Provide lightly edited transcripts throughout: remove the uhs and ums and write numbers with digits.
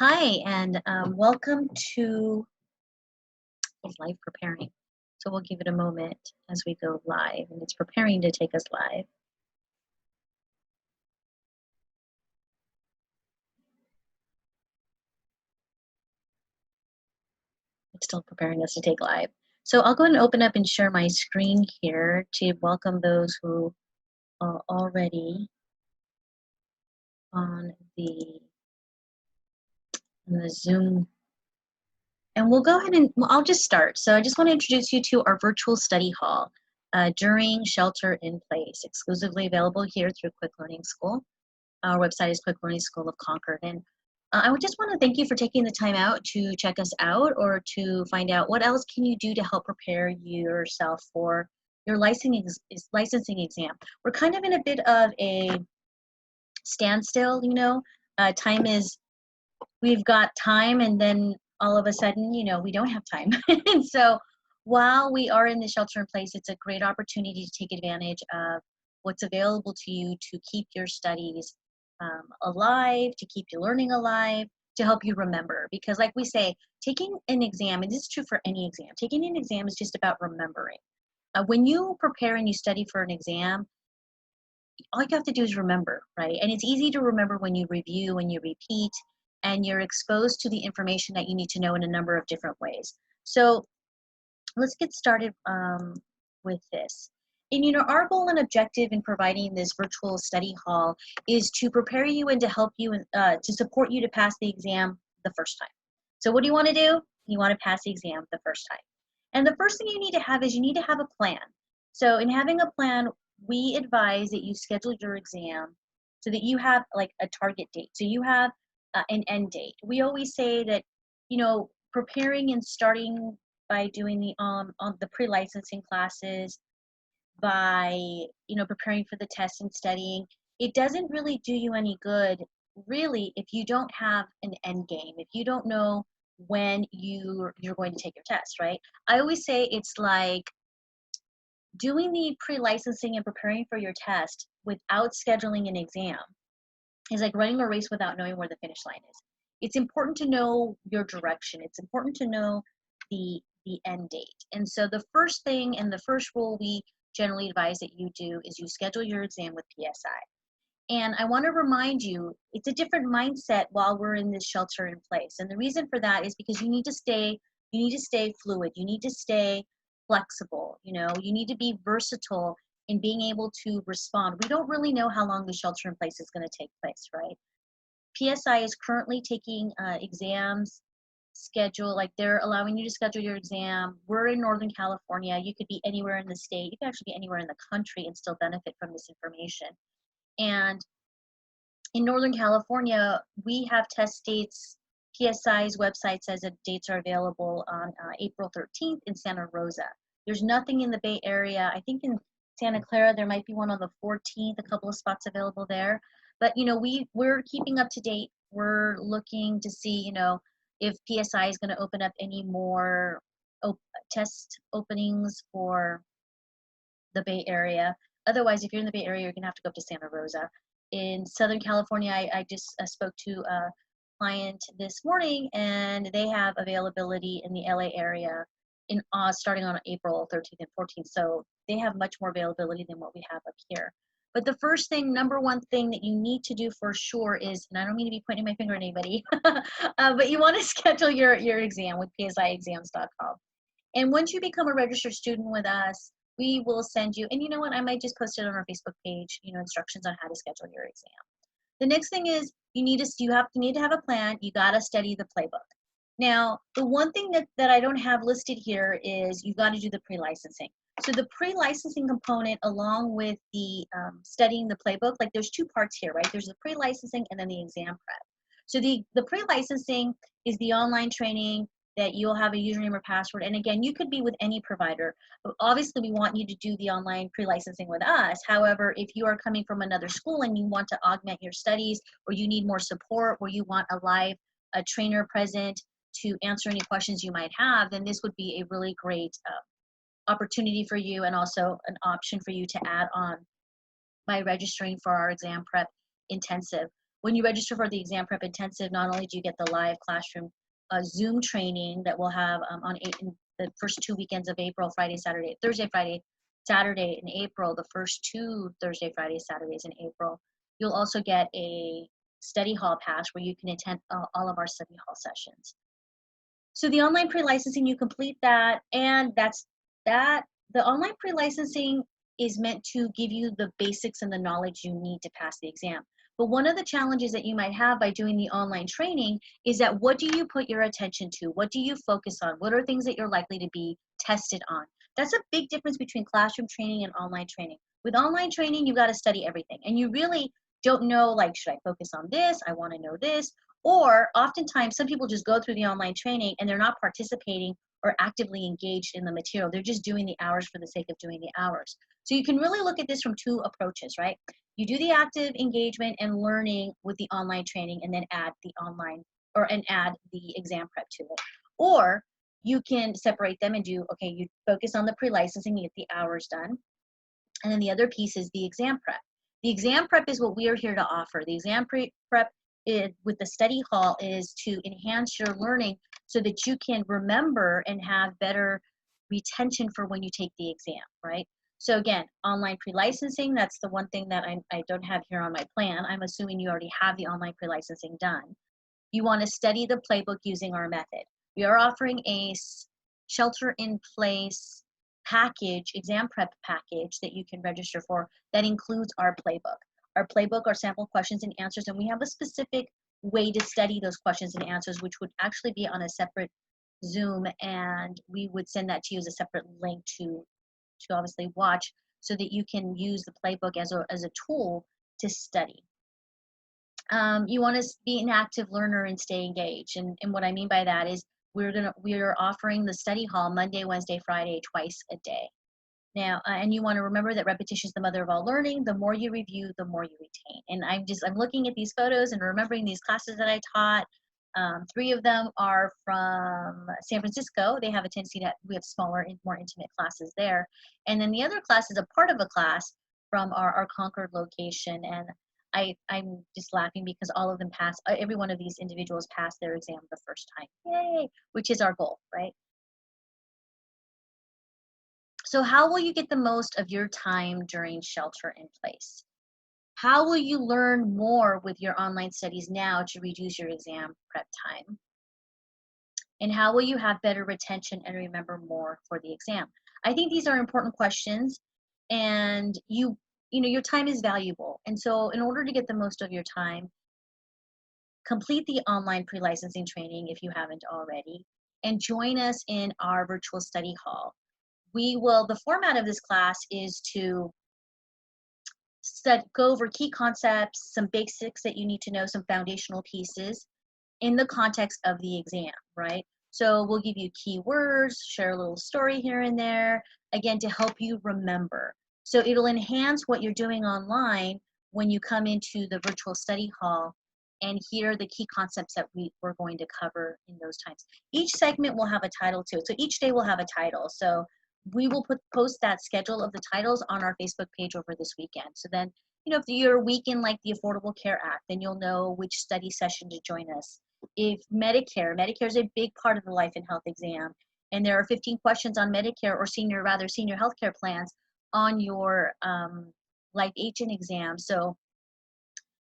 Hi, and welcome to Live Preparing. So we'll give it a moment as we go live, and it's preparing to take us live. It's still preparing us to take live. So I'll go ahead and open up and share my screen here to welcome those who are already on the Zoom. And we'll go ahead and I'll just start. So I just want to introduce you to our virtual study hall during shelter in place, exclusively available here through Quick Learning School. Our website is Quick Learning School of Concord. And I would just want to thank you for taking the time out to check us out or to find out what else can you do to help prepare yourself for your licensing exam. We're kind of in a bit of a standstill, time is, we've got time and then all of a sudden, we don't have time. And so while we are in the shelter in place, it's a great opportunity to take advantage of what's available to you to keep your studies alive, to keep your learning alive, to help you remember. Because like we say, taking an exam, and this is true for any exam, taking an exam is just about remembering. When you prepare and you study for an exam, all you have to do is remember, right? And it's easy to remember when you review, when you repeat, and you're exposed to the information that you need to know in a number of different ways. So let's get started with this. And our goal and objective in providing this virtual study hall is to prepare you and to help you to support you to pass the exam the first time. So what do you want to do? You want to pass the exam the first time. And the first thing you need to have is you need to have a plan. So in having a plan, we advise that you schedule your exam so that you have like a target date. So you have an end date. We always say that, preparing and starting by doing the pre-licensing classes, by preparing for the test and studying, it doesn't really do you any good really if you don't have an end game, if you don't know when you're going to take your test, right? I always say it's like doing the pre-licensing and preparing for your test without scheduling an exam is like running a race without knowing where the finish line is. It's important to know your direction. It's important to know the end date. And so the first thing and the first rule we generally advise that you do is you schedule your exam with PSI. And I want to remind you, it's a different mindset while we're in this shelter in place. And the reason for that is because you need to stay fluid. You need to stay flexible. You need to be versatile in being able to respond. We don't really know how long the shelter in place is going to take place, right? PSI is currently taking exams schedule, like they're allowing you to schedule your exam. We're in Northern California. You could be anywhere in the state. You could actually be anywhere in the country and still benefit from this information. And in Northern California, we have test dates. PSI's website says that dates are available on April 13th in Santa Rosa. There's nothing in the Bay Area. I think in Santa Clara, there might be one on the 14th, a couple of spots available there. But, we're keeping up to date. We're looking to see, if PSI is going to open up any more test openings for the Bay Area. Otherwise, if you're in the Bay Area, you're going to have to go up to Santa Rosa. In Southern California, I just spoke to a client this morning, and they have availability in the LA area in starting on April 13th and 14th. So they have much more availability than what we have up here. But the first thing, number one thing that you need to do for sure is, and I don't mean to be pointing my finger at anybody, but you want to schedule your exam with psiexams.com. And once you become a registered student with us, we will send you, and you know what, I might just post it on our Facebook page, instructions on how to schedule your exam. The next thing is you need to have a plan. You got to study the playbook. Now, the one thing that I don't have listed here is you got to do the pre-licensing. So the pre-licensing component along with the studying the playbook, like there's two parts here, right? There's the pre-licensing and then the exam prep. So the pre-licensing is the online training that you'll have a username or password. And again, you could be with any provider. But obviously, we want you to do the online pre-licensing with us. However, if you are coming from another school and you want to augment your studies, or you need more support, or you want a trainer present to answer any questions you might have, then this would be a really great opportunity for you, and also an option for you to add on by registering for our exam prep intensive. when you register for the exam prep intensive, not only do you get the live classroom Zoom training that we'll have in the first 2 weekends of April, Thursday, Friday, Saturday in April, the first 2 Thursday, Friday, Saturdays in April. You'll also get a study hall pass where you can attend all of our study hall sessions. So the online pre-licensing, you complete that, and that's that. The online pre-licensing is meant to give you the basics and the knowledge you need to pass the exam. But one of the challenges that you might have by doing the online training is that what do you put your attention to? What do you focus on? What are things that you're likely to be tested on? That's a big difference between classroom training and online training. With online training, you've got to study everything, and you really don't know, like, should I focus on this? I want to know this. Or oftentimes, some people just go through the online training and they're not participating or actively engaged in the material. They're just doing the hours for the sake of doing the hours. So you can really look at this from 2 approaches, right? You do the active engagement and learning with the online training, and then add the add the exam prep to it. Or you can separate them and do, okay, you focus on the pre-licensing, you get the hours done. And then the other piece is the exam prep. The exam prep is what we are here to offer. The exam prep with the study hall is to enhance your learning so that you can remember and have better retention for when you take the exam, right? So again, online pre-licensing, that's the one thing that I don't have here on my plan. I'm assuming you already have the online pre-licensing done. You want to study the playbook using our method. We are offering a shelter-in-place package, exam prep package that you can register for that includes our playbook. Our playbook are sample questions and answers, and we have a specific way to study those questions and answers, which would actually be on a separate Zoom, and we would send that to you as a separate link to obviously watch, so that you can use the playbook as a tool to study. You want to be an active learner and stay engaged, and what I mean by that is we're offering the study hall Monday, Wednesday, Friday, twice a day. Now, and you want to remember that repetition is the mother of all learning. The more you review, the more you retain. And I'm looking at these photos and remembering these classes that I taught. 3 of them are from San Francisco. They have a tendency we have smaller and more intimate classes there. And then the other class is a part of a class from our Concord location. And I'm just laughing because all of them every one of these individuals passed their exam the first time. Yay! Which is our goal, right? So how will you get the most of your time during shelter in place? How will you learn more with your online studies now to reduce your exam prep time? And how will you have better retention and remember more for the exam? I think these are important questions, and you know your time is valuable. And so in order to get the most of your time, complete the online pre-licensing training if you haven't already, and join us in our virtual study hall. The format of this class is to go over key concepts, some basics that you need to know, some foundational pieces in the context of the exam, right? So we'll give you keywords, share a little story here and there, again, to help you remember. So it'll enhance what you're doing online when you come into the virtual study hall and hear the key concepts that we're going to cover in those times. Each segment will have a title to it. So each day will have a title. So we will post that schedule of the titles on our Facebook page over this weekend. So then, if you're weak in like the Affordable Care Act, then you'll know which study session to join us. If Medicare is a big part of the life and health exam, and there are 15 questions on Medicare or senior healthcare plans on your life agent exam. So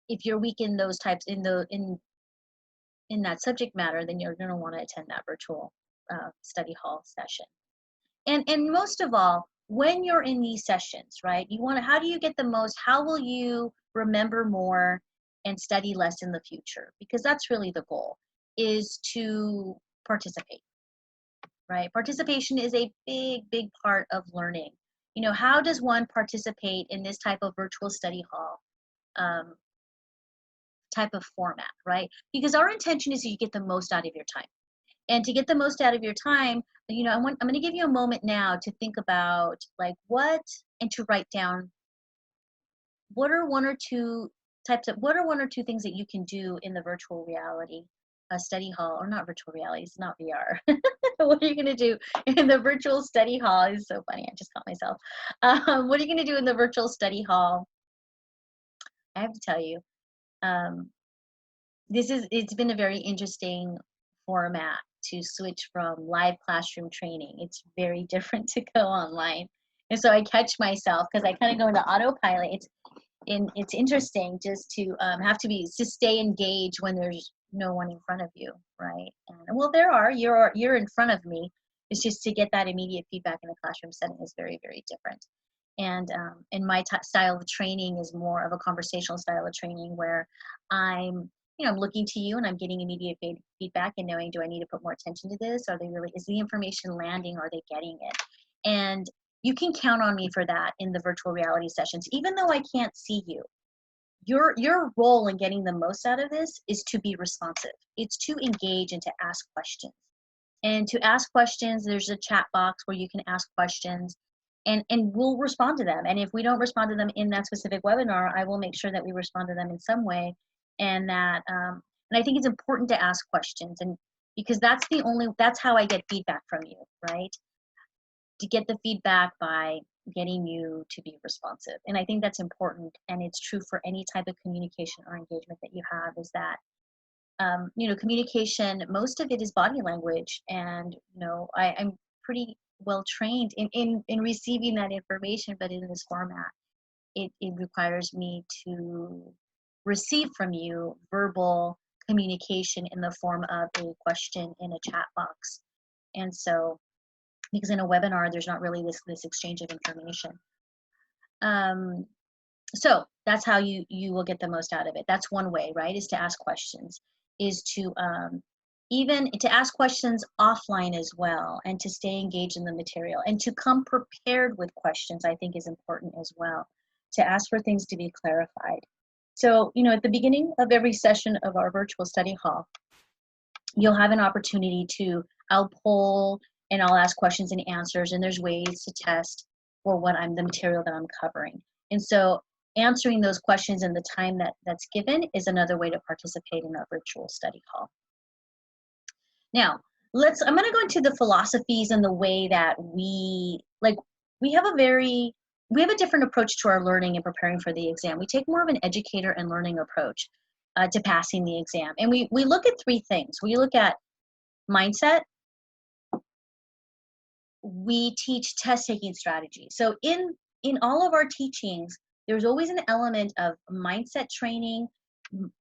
if you're weak in those types in that subject matter, then you're going to want to attend that virtual study hall session. And most of all, when you're in these sessions, right, how do you get the most, how will you remember more and study less in the future? Because that's really the goal, is to participate, right? Participation is a big, big part of learning. How does one participate in this type of virtual study hall type of format, right? Because our intention is you get the most out of your time. And to get the most out of your time, I'm going to give you a moment now to think about and to write down what are one or two things that you can do in the virtual reality study hall, or not virtual reality, it's not VR. What are you going to do in the virtual study hall? It's so funny, I just caught myself. What are you going to do in the virtual study hall? I have to tell you, it's been a very interesting format to switch from live classroom training. It's very different to go online. And so I catch myself because I kind of go into autopilot. It's interesting just to have to stay engaged when there's no one in front of you, right? And well, you're in front of me. It's just to get that immediate feedback in a classroom setting is very, very different. And my style of training is more of a conversational style of training where I'm looking to you and I'm getting immediate feedback and knowing, do I need to put more attention to this? Is the information landing? Are they getting it? And you can count on me for that in the virtual reality sessions, even though I can't see you. Your role in getting the most out of this is to be responsive. It's to engage and to ask questions. And to ask questions, there's a chat box where you can ask questions and we'll respond to them. And if we don't respond to them in that specific webinar, I will make sure that we respond to them in some way. And I think it's important to ask questions, and because that's how I get feedback from you, right? To get the feedback by getting you to be responsive. And I think that's important, and it's true for any type of communication or engagement that you have, is that communication, most of it is body language. And I'm pretty well trained in receiving that information, but in this format it requires me to receive from you verbal communication in the form of a question in a chat box. And so, because in a webinar there's not really this exchange of information. So that's how you will get the most out of it. That's one way, right? Is to ask questions, is to even to ask questions offline as well, and to stay engaged in the material and to come prepared with questions, I think is important as well, to ask for things to be clarified. So, at the beginning of every session of our virtual study hall, you'll have an opportunity I'll poll and I'll ask questions and answers, and there's ways to test for the material that I'm covering. And so answering those questions in the time that's given is another way to participate in our virtual study hall. Now, I'm going to go into the philosophies and the way that we have a different approach to our learning and preparing for the exam. We take more of an educator and learning approach to passing the exam. And we look at three things. We look at mindset. We teach test-taking strategies. So in all of our teachings, there's always an element of mindset training,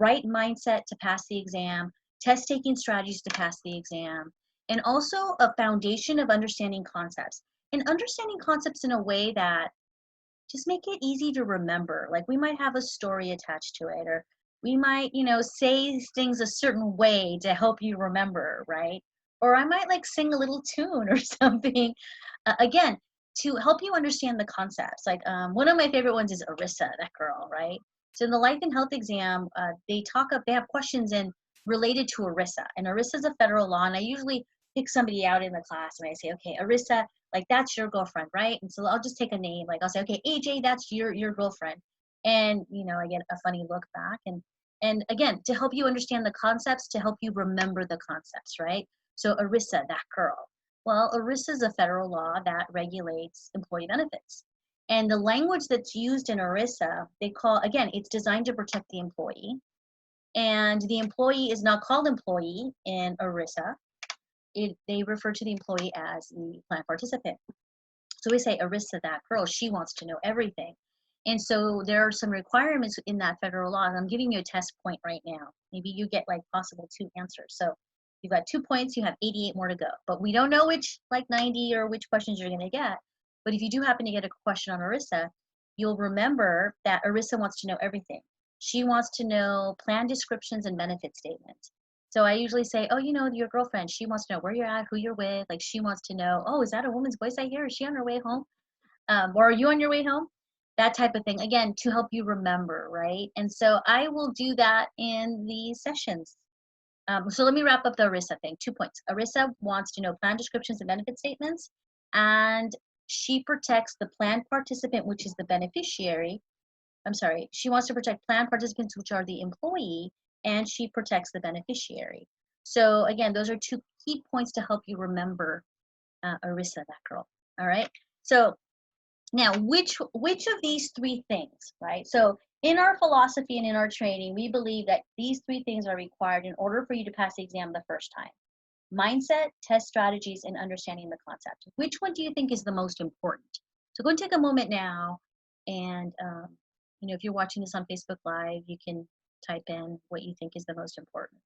right mindset to pass the exam, test-taking strategies to pass the exam, and also a foundation of understanding concepts. And understanding concepts in a way that just make it easy to remember. Like, we might have a story attached to it, or we might, say things a certain way to help you remember, right? Or I might sing a little tune or something, again, to help you understand the concepts. Like, one of my favorite ones is ERISA, that girl, right? So in the life and health exam, they have questions related to ERISA. And ERISA is a federal law, and I usually pick somebody out in the class and I say, okay, ERISA, that's your girlfriend, right? And so I'll just take a name, I'll say, okay, AJ, that's your girlfriend. And, I get a funny look back. And again, to help you understand the concepts, to help you remember the concepts, right? So ERISA, that girl. Well, ERISA is a federal law that regulates employee benefits. And the language that's used in ERISA, it's designed to protect the employee. And the employee is not called employee in ERISA. They refer to the employee as the plan participant. So we say, ERISA, that girl, she wants to know everything. And so there are some requirements in that federal law. And I'm giving you a test point right now. Maybe you get possible 2 answers. So you've got 2 points, you have 88 more to go. But we don't know which 90 or which questions you're going to get. But if you do happen to get a question on ERISA, you'll remember that ERISA wants to know everything. She wants to know plan descriptions and benefit statements. So I usually say, oh, your girlfriend, she wants to know where you're at, who you're with. She wants to know, oh, is that a woman's voice I hear? Is she on her way home? Or are you on your way home? That type of thing, again, to help you remember, right? And so I will do that in these sessions. So let me wrap up the ERISA thing. 2 points. ERISA wants to know plan descriptions and benefit statements, and she protects the plan participant, which is the beneficiary. She wants to protect plan participants, which are the employee, and she protects the beneficiary. So again, those are 2 key points to help you remember ERISA, that girl. All right. So now, which of these 3 things, right? So in our philosophy and in our training, we believe that these three things are required in order for you to pass the exam the first time: mindset, test strategies, and understanding the concept. Which one do you think is the most important? So go and take a moment now, and if you're watching this on Facebook Live, you can type in what you think is the most important.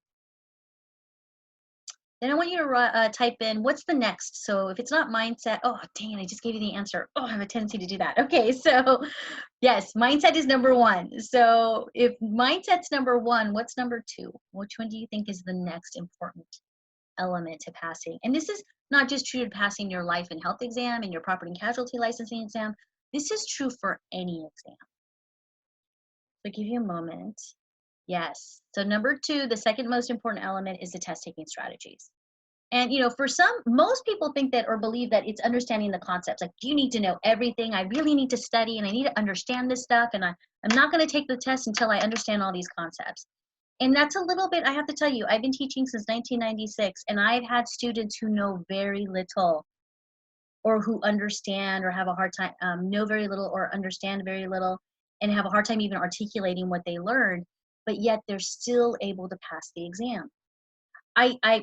Then I want you to type in what's the next. So if it's not mindset, oh dang it, I just gave you the answer. Oh, I have a tendency to do that. Okay, so yes, mindset is number one. So if mindset's number one, what's number two? Which one do you think is the next important element to passing? And this is not just true to passing your life and health exam and your property and casualty licensing exam. This is true for any exam. So give you a moment. Yes. So number two, the second most important element is the test taking strategies. And for most people think that or believe that it's understanding the concepts. Like, you need to know everything. I really need to study and I need to understand this stuff. And I'm not going to take the test until I understand all these concepts. And that's a little bit, I have to tell you, I've been teaching since 1996, and I've had students who know very little, or who understand or have a hard time, know very little or understand very little, and have a hard time even articulating what they learned, but yet they're still able to pass the exam.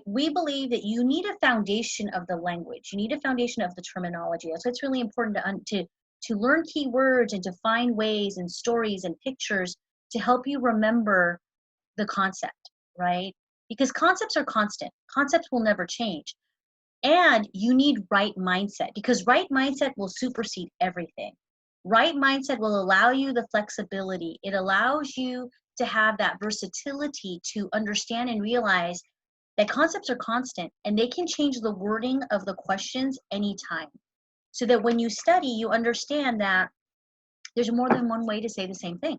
We believe that you need a foundation of the language. You need a foundation of the terminology. So it's really important to learn keywords and to find ways and stories and pictures to help you remember the concept, right? Because concepts are constant. Concepts will never change. And you need right mindset, because right mindset will supersede everything. Right mindset will allow you the flexibility. It allows you to have that versatility to understand and realize that concepts are constant and they can change the wording of the questions anytime. So that when you study, you understand that there's more than one way to say the same thing.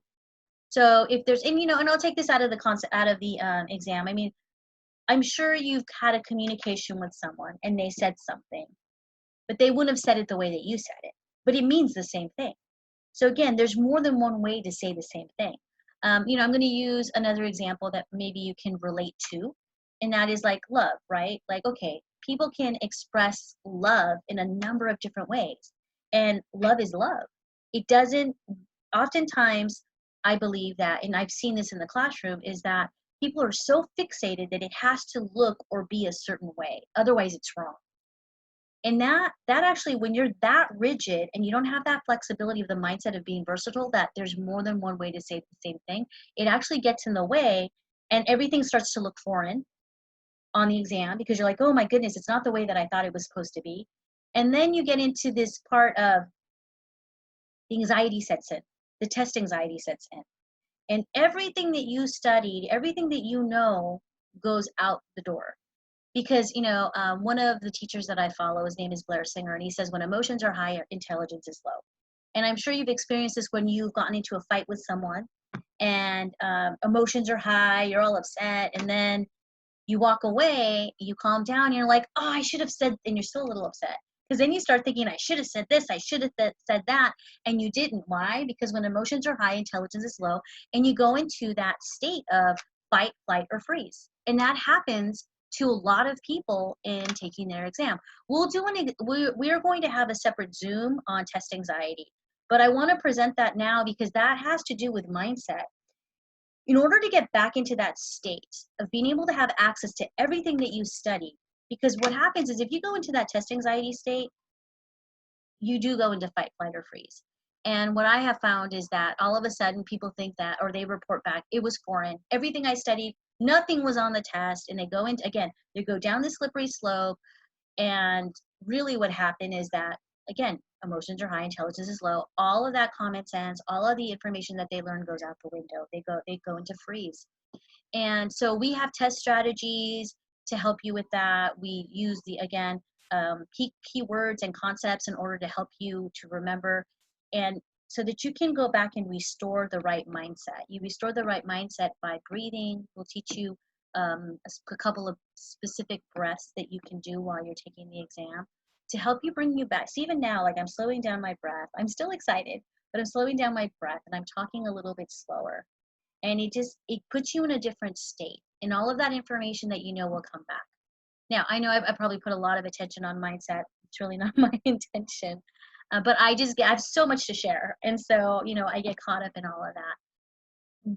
So if there's, and I'll take this out of the concept, out of the exam. I mean, I'm sure you've had a communication with someone and they said something, but they wouldn't have said it the way that you said it, but it means the same thing. So again, there's more than one way to say the same thing. I'm going to use another example that maybe you can relate to, and that is like love, right? Like, okay, people can express love in a number of different ways, and love is love. It doesn't, oftentimes, I believe that, and I've seen this in the classroom, is that people are so fixated that it has to look or be a certain way. Otherwise, it's wrong. And that actually, when you're that rigid and you don't have that flexibility of the mindset of being versatile, that there's more than one way to say the same thing, it actually gets in the way, and everything starts to look foreign on the exam, because you're like, oh my goodness, it's not the way that I thought it was supposed to be. And then you get into this part of the anxiety sets in, the test anxiety sets in. And everything that you studied, everything that you know goes out the door. Because, one of the teachers that I follow, his name is Blair Singer, and he says when emotions are high, intelligence is low. And I'm sure you've experienced this when you've gotten into a fight with someone and emotions are high, you're all upset, and then you walk away, you calm down, and you're like, oh, I should have said, and you're still a little upset. Because then you start thinking, I should have said this, I should have said that, and you didn't. Why? Because when emotions are high, intelligence is low, and you go into that state of fight, flight, or freeze. And that happens to a lot of people in taking their exam. We are going to have a separate Zoom on test anxiety, but I want to present that now because that has to do with mindset. In order to get back into that state of being able to have access to everything that you study, because what happens is if you go into that test anxiety state, you do go into fight, flight, or freeze. And what I have found is that all of a sudden people think that, or they report back, it was foreign. Everything I studied, nothing was on the test. And they go into, again, they go down the slippery slope. And really what happened is that, again, emotions are high, intelligence is low. All of that common sense, all of the information that they learn goes out the window. They go into freeze. And so we have test strategies to help you with that. We use keywords and concepts in order to help you to remember, and so that you can go back and restore the right mindset. You restore the right mindset by breathing. We'll teach you a couple of specific breaths that you can do while you're taking the exam to help you bring you back. So even now, like, I'm slowing down my breath. I'm still excited, but I'm slowing down my breath and I'm talking a little bit slower. And it puts you in a different state. And all of that information that you know will come back. Now, I know I probably put a lot of attention on mindset. It's really not my intention. But I have so much to share. And so, I get caught up in all of that.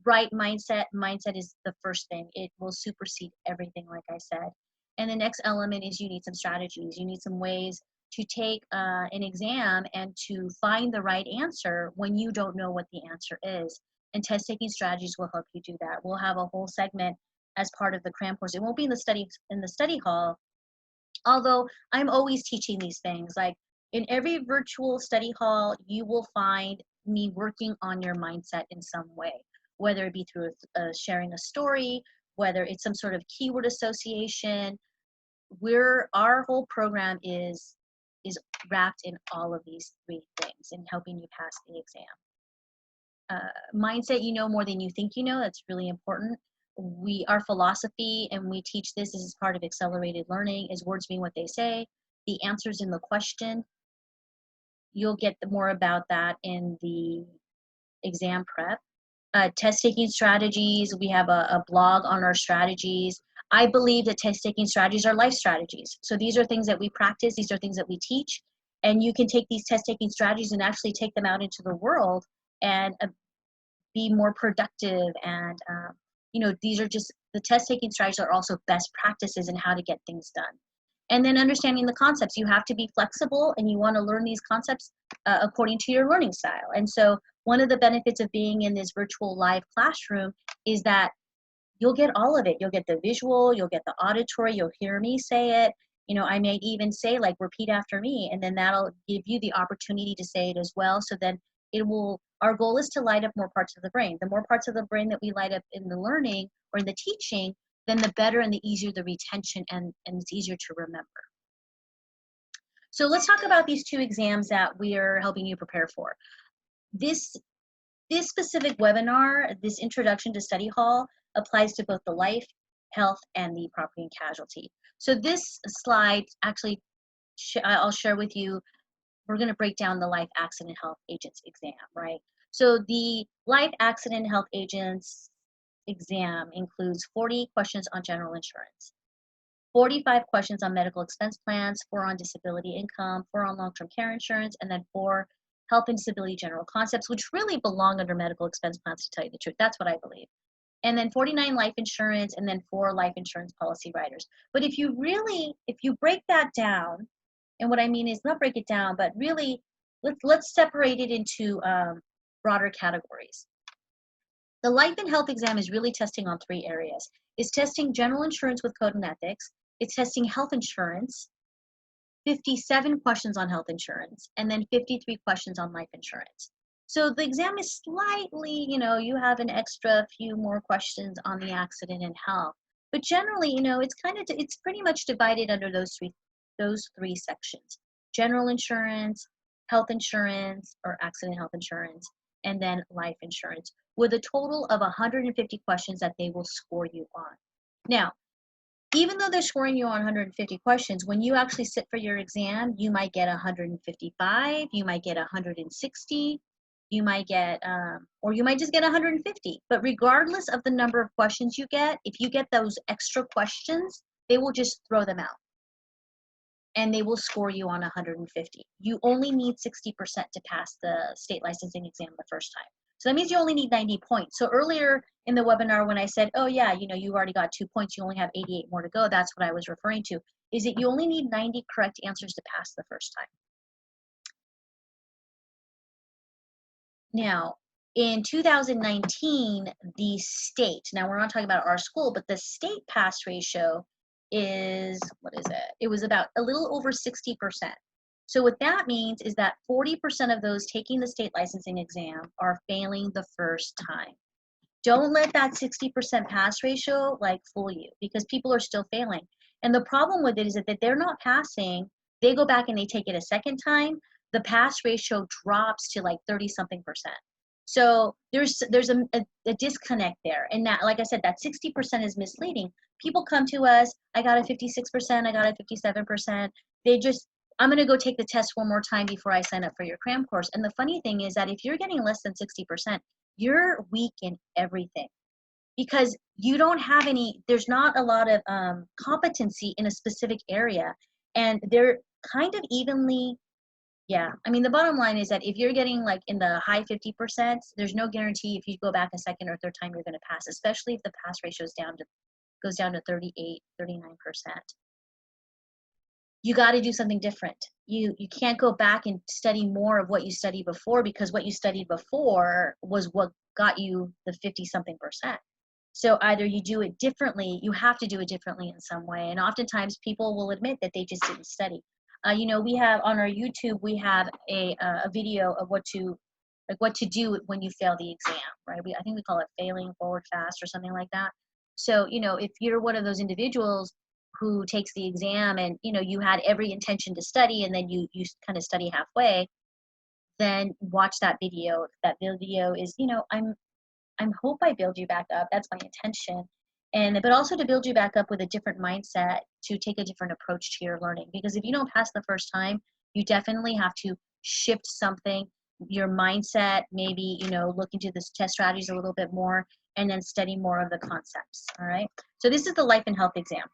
right mindset. Mindset is the first thing. It will supersede everything, like I said. And the next element is you need some strategies. You need some ways to take an exam and to find the right answer when you don't know what the answer is. And test taking strategies will help you do that. We'll have a whole segment as part of the cram course. It won't be in the study hall, although I'm always teaching these things. Like in every virtual study hall, you will find me working on your mindset in some way, whether it be through sharing a story, whether it's some sort of keyword association. Our whole program is wrapped in all of these three things in helping you pass the exam. Mindset, you know more than you think you know. That's really important. Our philosophy, and we teach this as part of accelerated learning, is words mean what they say. The answers in the question, you'll get more about that in the exam prep. Test taking strategies, we have a blog on our strategies. I believe that test taking strategies are life strategies. So these are things that we practice, these are things that we teach, and you can take these test taking strategies and actually take them out into the world and be more productive. And these are just the test taking strategies are also best practices in how to get things done. And then understanding the concepts, you have to be flexible and you want to learn these concepts according to your learning style. And so one of the benefits of being in this virtual live classroom is that you'll get all of it. You'll get the visual, you'll get the auditory, you'll hear me say it. I may even say like repeat after me, and then that'll give you the opportunity to say it as well. So then our goal is to light up more parts of the brain. The more parts of the brain that we light up in the learning or in the teaching, then the better and the easier the retention, and it's easier to remember. So let's talk about these two exams that we are helping you prepare for. This specific webinar, this introduction to study hall, applies to both the life, health, and the property and casualty. So this slide, actually, I'll share with you, we're going to break down the life, accident, health agents exam, right? So the life, accident, health agents exam includes 40 questions on general insurance, 45 questions on medical expense plans, 4 on disability income, 4 on long-term care insurance, and then 4 health and disability general concepts, which really belong under medical expense plans, to tell you the truth. That's what I believe. And then 49 life insurance, and then 4 life insurance policy riders. But if you break that down, and what I mean is not break it down, but really let's separate it into broader categories. The life and health exam is really testing on 3 areas. It's testing general insurance with code and ethics. It's testing health insurance, 57 questions on health insurance, and then 53 questions on life insurance. So the exam is slightly, you have an extra few more questions on the accident and health. But generally, it's pretty much divided under those three sections: general insurance, health insurance or accident health insurance, and then life insurance, with a total of 150 questions that they will score you on. Now, even though they're scoring you on 150 questions, when you actually sit for your exam, you might get 155, you might get 160, you might get, or you might just get 150. But regardless of the number of questions you get, if you get those extra questions, they will just throw them out, and they will score you on 150. You only need 60% to pass the state licensing exam the first time. So that means you only need 90 points. So earlier in the webinar when I said, oh yeah, you already got 2 points, you only have 88 more to go, that's what I was referring to, is that you only need 90 correct answers to pass the first time. Now, in 2019, the state, now we're not talking about our school, but the state pass ratio is, what is it? It was about a little over 60%. So what that means is that 40% of those taking the state licensing exam are failing the first time. Don't let that 60% pass ratio fool you, because people are still failing. And the problem with it is that they're not passing. They go back and they take it a second time. The pass ratio drops to 30-something%. So there's a disconnect there. And that, like I said, that 60% is misleading. People come to us, I got a 56%, I got a 57%. I'm going to go take the test one more time before I sign up for your cram course. And the funny thing is that if you're getting less than 60%, you're weak in everything, because you don't have there's not a lot of competency in a specific area, and they're kind of evenly Yeah, I mean, the bottom line is that if you're getting like in the high 50%, there's no guarantee if you go back a second or third time you're going to pass, especially if the pass ratio is down to goes down to 38, 39%. You got to do something different. You can't go back and study more of what you studied before, because what you studied before was what got you the 50 something percent. So either you do it differently, you have to do it differently in some way. And oftentimes people will admit that they just didn't study. You know, we have on our YouTube, we have a video of what to do when you fail the exam, right? I think we call it failing forward fast or something like that. So, you know, if you're one of those individuals who takes the exam and, you know, you had every intention to study and then you kind of study halfway, then watch that video. If that video is, you know, I'm hope I build you back up. That's my intention. And but also to build you back up with a different mindset, to take a different approach to your learning. Because if you don't pass the first time, you definitely have to shift something, your mindset, maybe, you know, look into this test strategies a little bit more and then study more of the concepts. All right. So this is the life and health exam.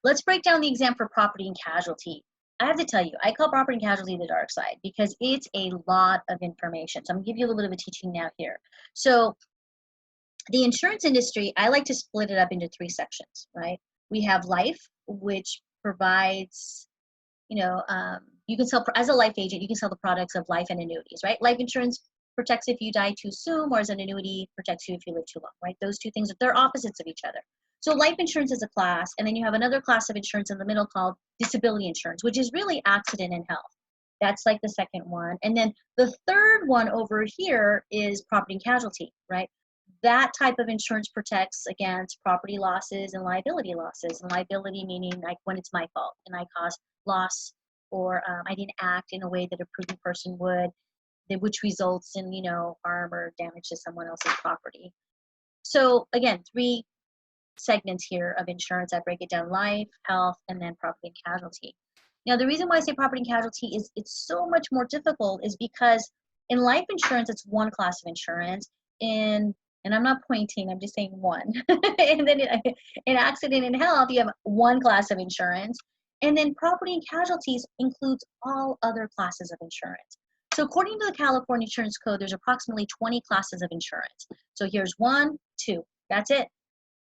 Let's break down the exam for property and casualty. I have to tell you, I call property and casualty the dark side because it's a lot of information. So I'm gonna give you a little bit of a teaching now here. So the insurance industry, I like to split it up into three sections, right? We have life, which provides, you know, you can sell, as a life agent, you can sell the products of life and annuities, right? Life insurance protects if you die too soon, whereas an annuity protects you if you live too long, right? Those two things, they're opposites of each other. So life insurance is a class, and then you have another class of insurance in the middle called disability insurance, which is really accident and health. That's like the second one. And then the third one over here is property and casualty, right? That type of insurance protects against property losses and liability losses. And liability meaning like when it's my fault and I caused loss, or I didn't act in a way that a prudent person would, which results in, you know, harm or damage to someone else's property. So again, three segments here of insurance. I break it down: life, health, and then property and casualty. Now, the reason why I say property and casualty is it's so much more difficult is because in life insurance, it's one class of insurance. And I'm not pointing, I'm just saying one. And then in accident and health, you have one class of insurance. And then property and casualties includes all other classes of insurance. So according to the California Insurance Code, there's approximately 20 classes of insurance. So here's one, two, that's it.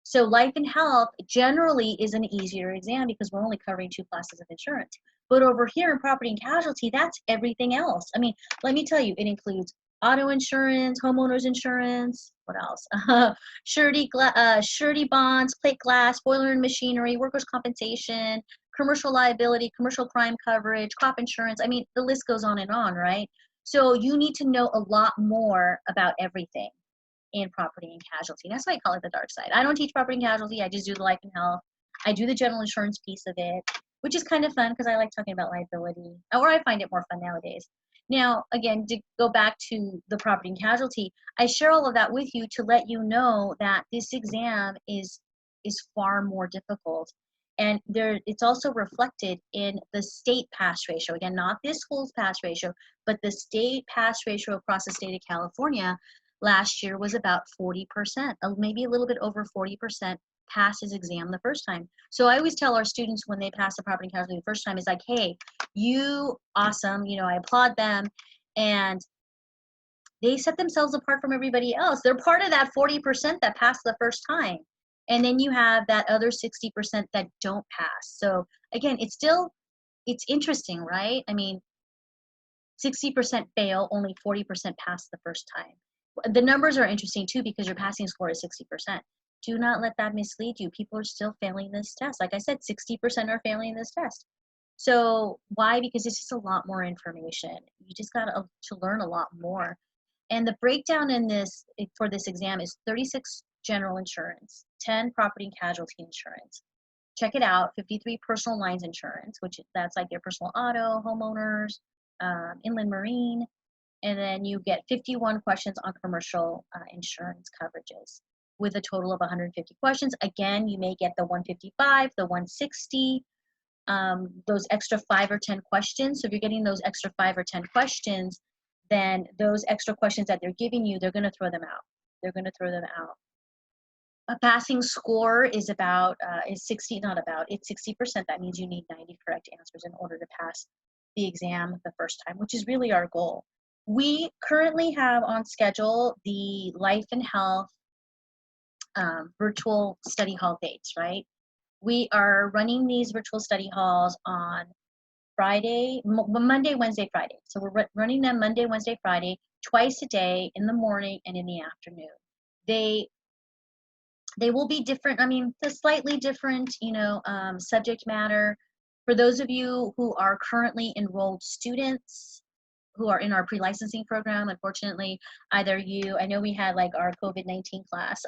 So life and health generally is an easier exam because we're only covering two classes of insurance. But over here in property and casualty, that's everything else. I mean, let me tell you, it includes auto insurance, homeowners insurance, what else? Surety bonds, plate glass, boiler and machinery, workers' compensation, commercial liability, commercial crime coverage, crop insurance. I mean, the list goes on, right? So you need to know a lot more about everything in property and casualty. That's why I call it the dark side. I don't teach property and casualty. I just do the life and health. I do the general insurance piece of it, which is kind of fun because I like talking about liability, or I find it more fun nowadays. Now, again, to go back to the property and casualty, I share all of that with you to let you know that this exam is far more difficult. And there, it's also reflected in the state pass ratio. Again, not this school's pass ratio, but the state pass ratio across the state of California last year was about 40%, maybe a little bit over 40% pass his exam the first time. So I always tell our students when they pass the property and casualty the first time is like, hey, you awesome, you know, I applaud them, and they set themselves apart from everybody else. They're part of that 40% that passed the first time. And then you have that other 60% that don't pass. So again, it's interesting, right? I mean, 60% fail, only 40% pass the first time. The numbers are interesting too because your passing score is 60%. Do not let that mislead you. People are still failing this test. Like I said, 60% are failing this test. So why? Because it's just a lot more information. You just got to learn a lot more. And the breakdown in this for this exam is 36 general insurance, 10 property and casualty insurance. Check it out, 53 personal lines insurance, which that's like your personal auto, homeowners, inland marine, and then you get 51 questions on commercial insurance coverages with a total of 150 questions. Again, you may get the 155, the 160, those extra 5 or 10 questions. So if you're getting those extra 5 or 10 questions, then those extra questions that they're giving you, they're going to throw them out. They're going to throw them out. A passing score is about, is 60, not about, it's 60%. That means you need 90 correct answers in order to pass the exam the first time, which is really our goal. We currently have on schedule the life and health virtual study hall dates, right? We are running these virtual study halls on Friday, Monday, Wednesday, Friday. So we're running them Monday, Wednesday, Friday, twice a day, in the morning and in the afternoon. They will be different. I mean, the slightly different, subject matter. For those of you who are currently enrolled students who are in our pre-licensing program, unfortunately, either I know we had like our COVID-19 class.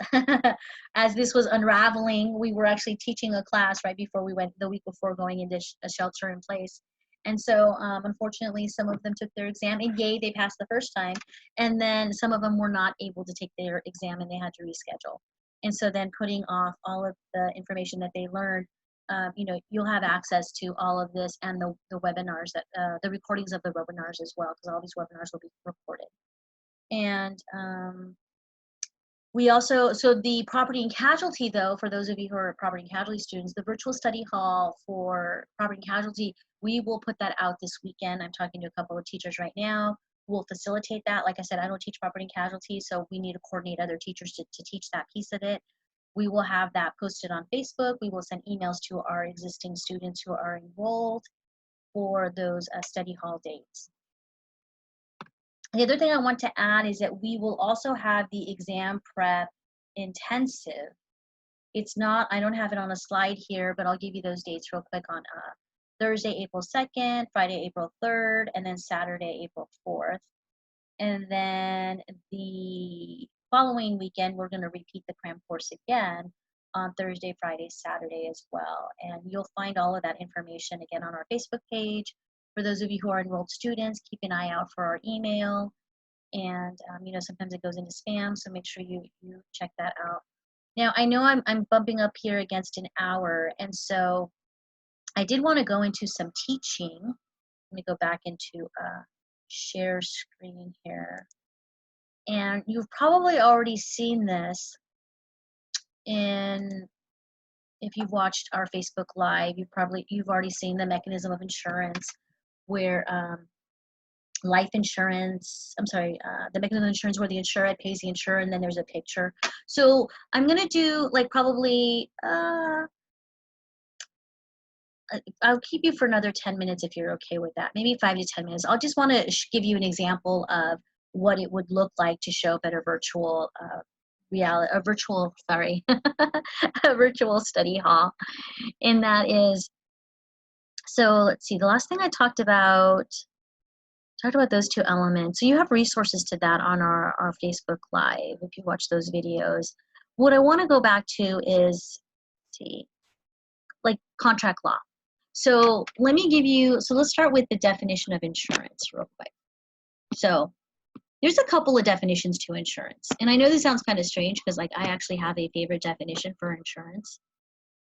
As this was unraveling, we were actually teaching a class right before we went, the week before going into a shelter in place. And so, unfortunately, some of them took their exam, and yay, they passed the first time. And then some of them were not able to take their exam, and they had to reschedule. And so then putting off all of the information that they learned, you'll have access to all of this and the webinars, the recordings of the webinars as well, because all these webinars will be recorded. And we also, so the property and casualty, though, for those of you who are property and casualty students, the virtual study hall for property and casualty, we will put that out this weekend. I'm talking to a couple of teachers right now. We'll facilitate that. Like I said, I don't teach property and casualty, so we need to coordinate other teachers to teach that piece of it. We will have that posted on Facebook. We will send emails to our existing students who are enrolled for those study hall dates. The other thing I want to add is that we will also have the exam prep intensive. It's not, I don't have it on a slide here, but I'll give you those dates real quick on Thursday, April 2nd, Friday, April 3rd, and then Saturday, April 4th. And then the following weekend, we're going to repeat the cram course again on Thursday, Friday, Saturday as well. And you'll find all of that information again on our Facebook page. For those of you who are enrolled students, keep an eye out for our email. And, sometimes it goes into spam, so make sure you check that out. Now, I know I'm bumping up here against an hour, and so I did want to go into some teaching. Let me go back into share screen here. And you've probably already seen this if you've watched our Facebook Live, you've already seen the mechanism of insurance where life insurance, the mechanism of insurance where the insurer pays the insurer, and then there's a picture. So I'm going to do like probably, I'll keep you for another 10 minutes if you're okay with that, maybe 5 to 10 minutes. I'll just want to give you an example of what it would look like to show up at a virtual a virtual study hall. And that is, so let's see, the last thing I talked about those two elements. So you have resources to that on our Facebook Live if you watch those videos. What I want to go back to is, like contract law. So let's start with the definition of insurance real quick. So there's a couple of definitions to insurance. And I know this sounds kind of strange because like I actually have a favorite definition for insurance.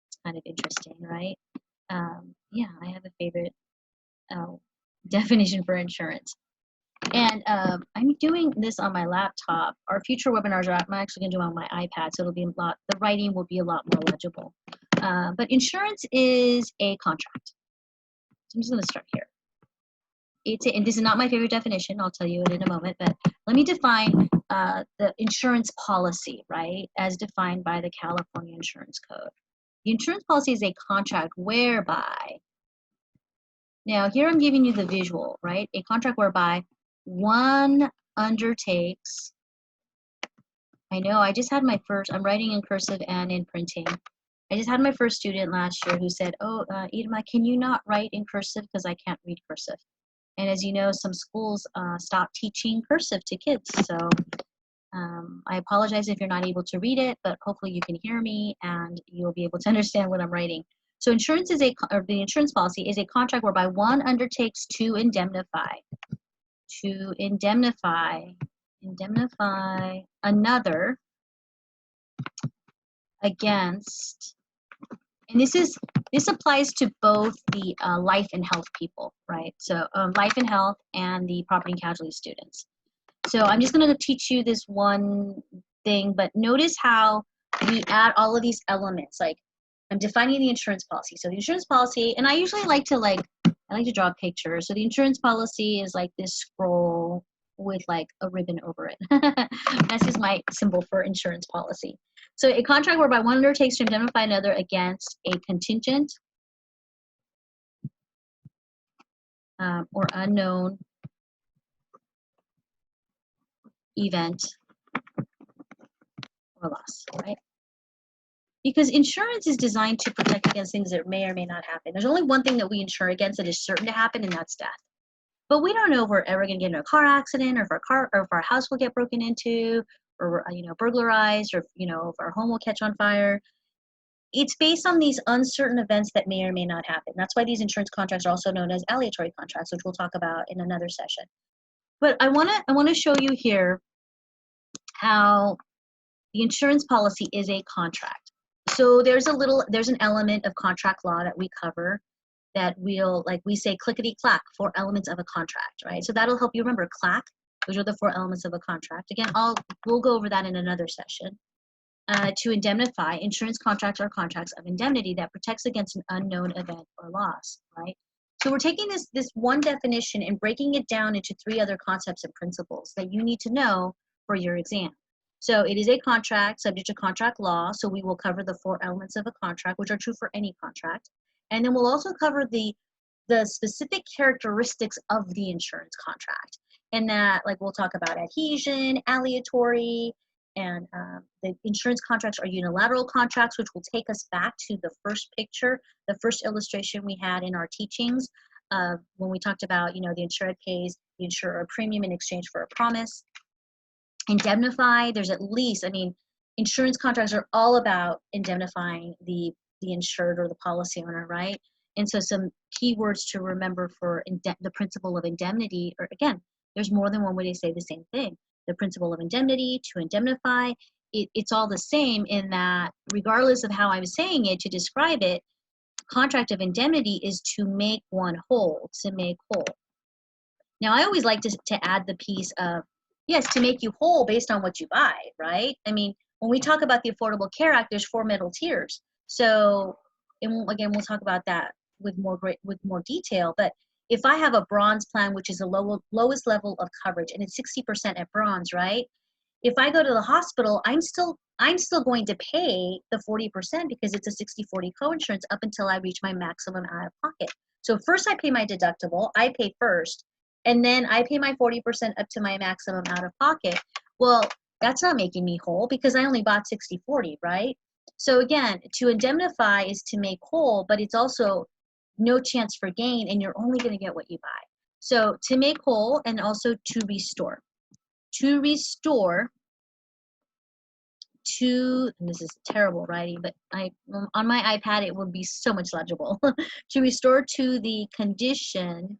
It's kind of interesting, right? Yeah, I have a favorite definition for insurance. And I'm doing this on my laptop. Our future webinars I'm actually going to do on my iPad, so the writing will be a lot more legible. But insurance is a contract. So I'm just going to start here. And this is not my favorite definition. I'll tell you it in a moment. But let me define the insurance policy, right, as defined by the California Insurance Code. The insurance policy is a contract whereby, now here I'm giving you the visual, right? A contract whereby one undertakes, I know I just had my first, I'm writing in cursive and in printing. I just had my first student last year who said, oh, Edema, can you not write in cursive because I can't read cursive? And as you know, some schools stopped teaching cursive to kids. So I apologize if you're not able to read it, but hopefully you can hear me and you'll be able to understand what I'm writing. So insurance is the insurance policy is a contract whereby one undertakes to indemnify another against, and this applies to both the life and health people, right? So life and health and the property and casualty students. So I'm just going to teach you this one thing, but notice how we add all of these elements. Like I'm defining the insurance policy. So the insurance policy, and I usually like to I like to draw a picture. So the insurance policy is like this scroll with like a ribbon over it. That's just my symbol for insurance policy. So a contract whereby one undertakes to indemnify another against a contingent or unknown event or loss, right? Because insurance is designed to protect against things that may or may not happen. There's only one thing that we insure against that is certain to happen, and that's death. But we don't know if we're ever going to get in a car accident, or if our house will get broken into, or burglarized, or if our home will catch on fire. It's based on these uncertain events that may or may not happen. That's why these insurance contracts are also known as aleatory contracts, which we'll talk about in another session. But I want to show you here how the insurance policy is a contract. So there's an element of contract law that we cover that we say clickety clack, 4 elements of a contract, right? So that'll help you remember clack. Those are the 4 elements of a contract. Again, we'll go over that in another session. To indemnify, insurance contracts are contracts of indemnity that protects against an unknown event or loss, right? So we're taking this one definition and breaking it down into 3 other concepts and principles that you need to know for your exam. So it is a contract subject to contract law, so we will cover the 4 elements of a contract, which are true for any contract. And then we'll also cover the specific characteristics of the insurance contract. And that, like, we'll talk about adhesion, aleatory, and the insurance contracts are unilateral contracts, which will take us back to the first picture, the first illustration we had in our teachings when we talked about, the insured pays the insurer a premium in exchange for a promise. Indemnify, there's at least, insurance contracts are all about indemnifying the insured or the policy owner, right? And so some keywords to remember for the principle of indemnity, or again, there's more than one way to say the same thing. The principle of indemnity, to indemnify, it's all the same in that regardless of how I'm saying it to describe it, contract of indemnity is to make one whole, to make whole. Now, I always like to add the piece of, yes, to make you whole based on what you buy, right? When we talk about the Affordable Care Act, there's 4 middle tiers. So, and again, we'll talk about that with more detail. But if I have a bronze plan, which is the lowest level of coverage, and it's 60% at bronze, right? If I go to the hospital, I'm still going to pay the 40% because it's a 60-40 coinsurance up until I reach my maximum out of pocket. So first I pay my deductible, I pay first, and then I pay my 40% up to my maximum out of pocket. Well, that's not making me whole because I only bought 60-40, right? So again, to indemnify is to make whole, but it's also no chance for gain, and you're only going to get what you buy. So to make whole, and also to restore. To restore to, and this is terrible writing, but on my iPad it would be so much legible. To restore to the condition,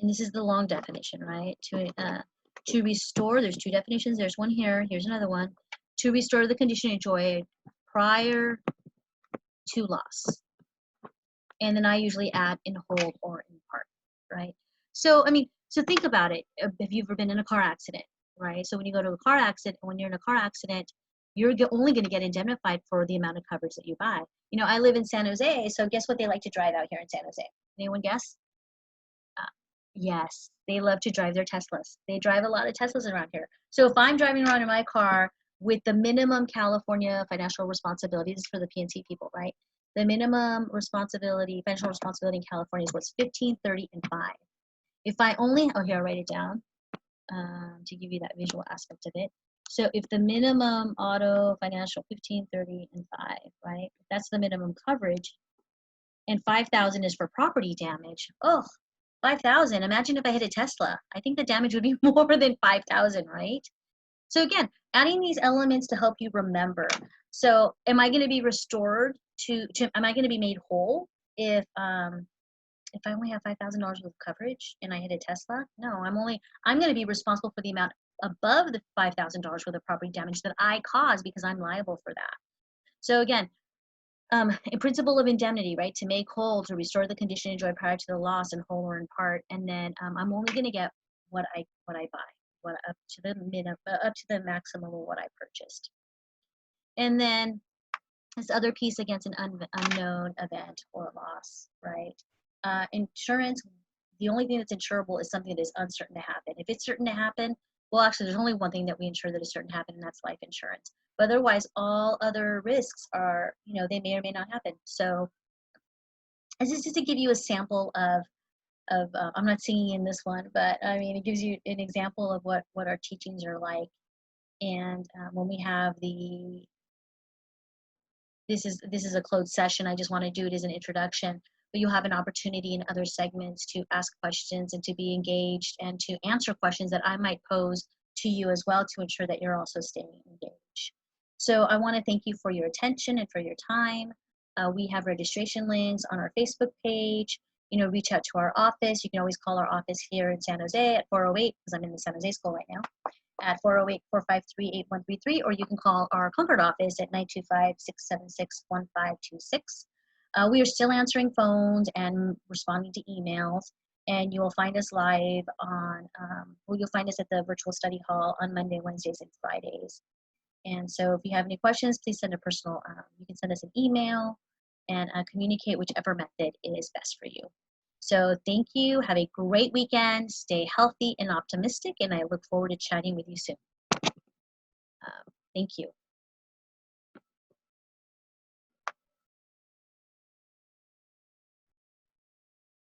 and this is the long definition, right? To restore, there's 2 definitions. There's one here, here's another one. To restore the condition enjoyed prior to loss. And then I usually add in whole or in part, right? So, so think about it. Have you ever been in a car accident, right? So when you go to a car accident, when you're in a car accident, you're only going to get indemnified for the amount of coverage that you buy. I live in San Jose, so guess what they like to drive out here in San Jose? Anyone guess? Yes, they love to drive their Teslas. They drive a lot of Teslas around here. So if I'm driving around in my car with the minimum California financial responsibility, this is for the PNC people, right? The minimum financial responsibility in California is what's 15, 30, and 5. If I only, here, I'll write it down to give you that visual aspect of it. So if the minimum auto financial 15, 30, and 5, right? That's the minimum coverage, and 5,000 is for property damage. Oh, 5,000. Imagine if I hit a Tesla. I think the damage would be more than 5,000, right? So again, adding these elements to help you remember. So am I going to be restored am I going to be made whole if I only have $5,000 worth of coverage and I hit a Tesla? No, I'm going to be responsible for the amount above the $5,000 worth of property damage that I caused because I'm liable for that. So again, a principle of indemnity, right? To make whole, to restore the condition enjoyed prior to the loss, in whole or in part, and then I'm only going to get what I buy, up to the maximum of what I purchased. And then this other piece against an unknown event or loss, right? Insurance, the only thing that's insurable is something that is uncertain to happen. If it's certain to happen, well, actually, there's only one thing that we insure that is certain to happen, and that's life insurance. But otherwise, all other risks are, they may or may not happen. So this is just to give you a sample of I'm not singing in this one, but I mean, it gives you an example of what our teachings are like. And when we have this is a closed session. I just want to do it as an introduction, but you'll have an opportunity in other segments to ask questions and to be engaged and to answer questions that I might pose to you as well to ensure that you're also staying engaged. So I want to thank you for your attention and for your time. We have registration links on our Facebook page. Reach out to our office. You can always call our office here in San Jose at 408, because I'm in the San Jose school right now, at 408-453-8133, or you can call our Concord office at 925-676-1526. We are still answering phones and responding to emails, and you will find us live you'll find us at the virtual study hall on Monday, Wednesdays, and Fridays. And so if you have any questions, please send you can send us an email and communicate whichever method is best for you. So thank you. Have a great weekend. Stay healthy and optimistic, and I look forward to chatting with you soon. Thank you.